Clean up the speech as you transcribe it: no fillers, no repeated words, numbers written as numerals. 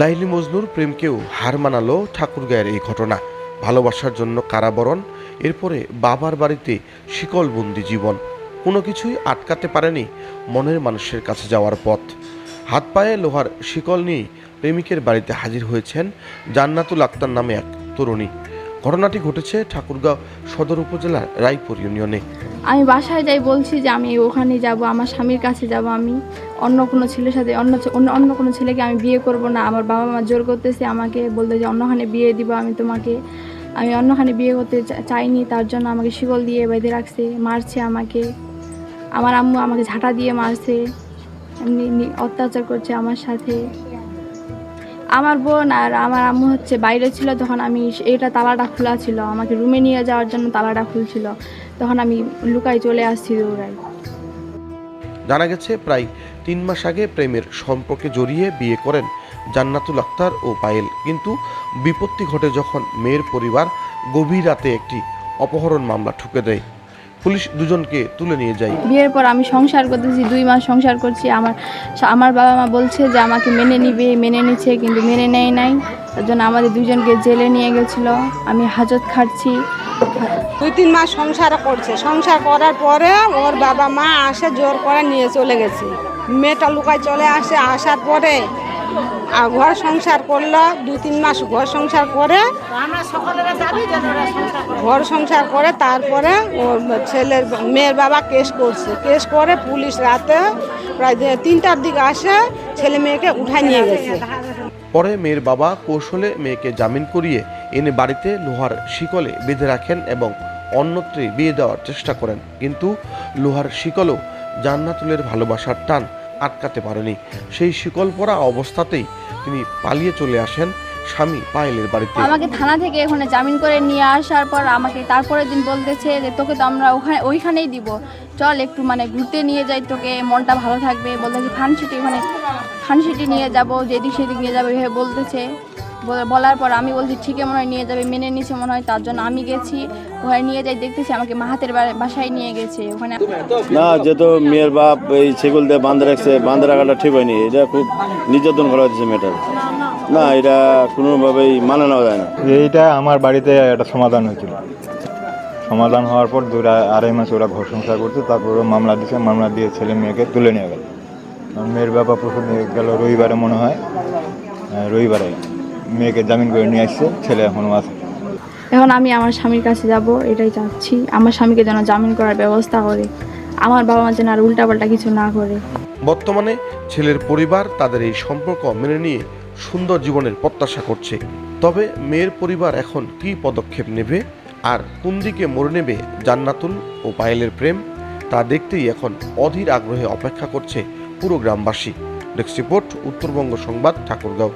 লাইলি মজনুর প্রেমকেও হার মানালো ঠাকুরগাঁয়ের এই ঘটনা। ভালোবাসার জন্য কারাবরণ, এরপরে বাবার বাড়িতে শিকলবন্দি জীবন। কোনো কিছুই আটকাতে পারেনি মনের মানুষের কাছে যাওয়ার পথ। হাত পায়ে লোহার শিকল নিয়ে প্রেমিকের বাড়িতে হাজির হয়েছেন জান্নাতুল আক্তার নামে এক তরুণী। ঘটনাটি ঘটেছে ঠাকুরগাঁও সদর উপজেলার রায়পুর ইউনিয়নে। আমি বাসায় যাই, বলছি যে আমি ওখানে যাব, আমার স্বামীর কাছে যাব। আমি অন্য কোনো ছেলের সাথে অন্য কোনো ছেলেকে আমি বিয়ে করব না। আমার বাবা মা জোর করতেছে আমাকে, বলতে যে অন্যখানে বিয়ে দিব আমি তোমাকে। আমি অন্যখানে বিয়ে করতে চাইনি, তার জন্য আমাকে শিকল দিয়ে বেঁধে রাখছে, মারছে আমাকে। আমার আম্মু আমাকে ঝাঁটা দিয়ে মারছে, এমনি অত্যাচার করছে আমার সাথে। আমার বোন আর আমার আম্মু হচ্ছে বাইরে ছিল, তখন আমি এটা তালাটা খোলা ছিল, আমাকে রুমে নিয়ে যাওয়ার জন্য তালাটা খুলছিল, তখন আমি লুকাই চলে আসছি দৌড়াই। জানা গেছে প্রায় 3 মাস আগে প্রেমের সম্পর্কে জড়িয়ে বিয়ে করেন জান্নাতুল আক্তার ও পায়েল। কিন্তু বিপত্তি ঘটে যখন মেয়ের পরিবার গভীর রাতে একটি অপহরণ মামলা ঠুকে দেয়। পুলিশ দুজনকে তুলে নিয়ে যায়। বিয়ের পর আমি সংসার করতেছি, 2 মাস সংসার করছি। আমার বাবা মা বলছে যে আমাকে মেনে নিবে, মেনে নিচ্ছে, কিন্তু মেনে নেয় নাই। তার জন্য আমাদের দুজনকে জেলে নিয়ে গেছিলো। আমি হাজত খাচ্ছি। 2-3 মাস সংসার করছে। সংসার করার পরে ওর বাবা মা আসে, জোর করে নিয়ে চলে গেছে। মেয়েটা লুকায় চলে আসে, আসার পরে ঘর সংসার করলো। 2-3 মাস ঘর সংসার করে তারপরে ওর মেয়ের বাবা কেস করছে। কেস করে পুলিশ রাতে প্রায় 3টার দিকে আসে, ছেলে মেয়েকে উঠায় নিয়ে গেছে। পরে মেয়ের বাবা কৌশলে মেয়েকে জামিন করিয়ে এনে বাড়িতে লোহার শিকলে বেঁধে রাখেন এবং অন্যত্রে বিয়ে দেওয়ার চেষ্টা করেন। কিন্তু লোহার শিকলও জান্নাতুলের ভালোবাসার টান আটকাতে পারেনি। সেই শিকল পরা অবস্থাতেই তিনি পালিয়ে চলে আসেন স্বামী পায়েলের বাড়িতে। আমাকে থানা থেকে ওখানে জামিন করে নিয়ে আসার পর আমাকে তারপরের দিন বলতেছে যে তোকে তো আমরা ওইখানেই দিব, চল একটু ঘুরতে নিয়ে যাই, তোকে মনটা ভালো থাকবে। বলতেছে ফানসিটি নিয়ে যাব, যেদিক সেদিক নিয়ে যাবে ভেবে বলতেছে। বলার পর আমি বলছি ঠিক মনে হয় নিয়ে যাবে, মেনে নিছে মনে হয়, তার জন্য আমি গেছি। ওখানে নিয়ে যাই, দেখতেছি আমাকে মাহাতের বাসায় নিয়ে গেছে। ওখানে না, যেহেতু মেয়ের বাপ এই সেগুল দিয়ে বাঁধে রাখছে, বাঁধে রাখাটা ঠিক হয়নি। এটা খুব নির্যাতন করা হয়েছে মেয়েটার। না, এটা কোনোভাবেই মানে নেওয়া যায় না। এইটা আমার বাড়িতে একটা সমাধান হয়েছিল। সমাধান হওয়ার পর 2-2.5 মাস ওরা ঘর সংসার করছে। তারপর মামলা দিয়েছে, মামলা দিয়ে ছেলে মেয়েকে তুলে নিয়ে গেল। মেয়ের বাবা প্রথমে গেল রবিবারে, মনে হয় রবিবারে মেয়েকে জামিন করে নিয়ে আসছে। ছেলে এখনও আছে। এখন আমি আমার স্বামীর কাছে যাব, এটাই চাচ্ছি। আমার স্বামীকে যেন জামিন করার ব্যবস্থা করে, আমার বাবা মা যেন আর উল্টাপাল্টা কিছু না করে। বর্তমানে ছেলের পরিবার তাদের এই সম্পর্ক মেনে নিয়ে সুন্দর জীবনের প্রত্যাশা করছে। তবে মেয়ের পরিবার এখন কী পদক্ষেপ নেবে আর কোন দিকে মোড় নেবে জান্নাতুল ও পায়েলের প্রেম, তা দেখতেই এখন অধীর আগ্রহে অপেক্ষা করছে পুরো গ্রামবাসী। ডেস্ক রিপোর্ট, উত্তরবঙ্গ সংবাদ, ঠাকুরগাঁও।